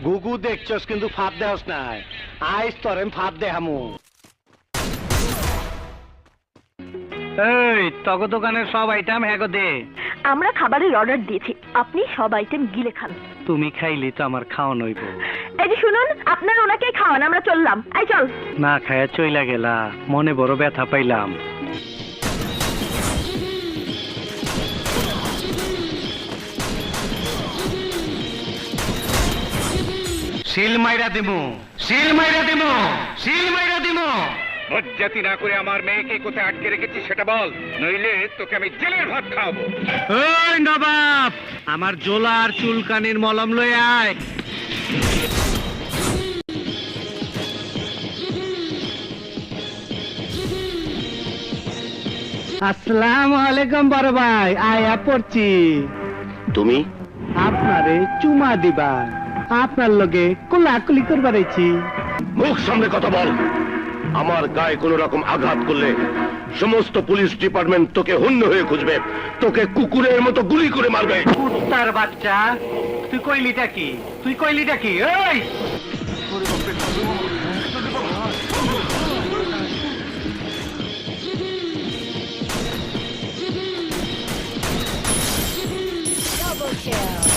গুগু দেখছস কিন্তু ফাঁদ দেহস নাই। আইস তোরে ফাঁদ দেহামু। এই তগ দোকানের সব আইটেম হ্যাগো দে। আমরা খাবারের অর্ডার দিয়েছি, আপনি সব আইটেম গিলে খান। তুমি খাইলি তো আমার খাওয়া নইব। এই যে শুনুন, আপনার ওনাকে খাওয়ান, আমরা চললাম। এই চল। না খায়া চইলা গেলা, মনে বড় ব্যথা পাইলাম। শিল মাইরা দিমু, শিল মাইরা দিমু, শিল মাইরা দিমু। বজ্জাতি না করে আমার মেয়েকে কোথায় আটকে রেখেছিস সেটা বল, নইলে তোকে আমি জেলের ভাত খাওয়াবো। ওই নবাব, আমার জোলার চুলকানির মলম লই আয়। আসসালামু আলাইকুম বড় ভাই, আয়া পড়ছি। তুমি আপনারে চুমা দিবা, আপনার লগে কোলাকুলি করবার আইছি। মুখ সামনে কথা বল। আমার গায়ে কোন রকম আঘাত করলে সমস্ত পুলিশ ডিপার্টমেন্ট তোকে হন্য হয়ে খুঁজবে, তোকে কুকুরের মতো গুলি করে মারবে। কুত্তার বাচ্চা, তুই কইলিটা কি? তুই কইলিটা কি? এই Double kill.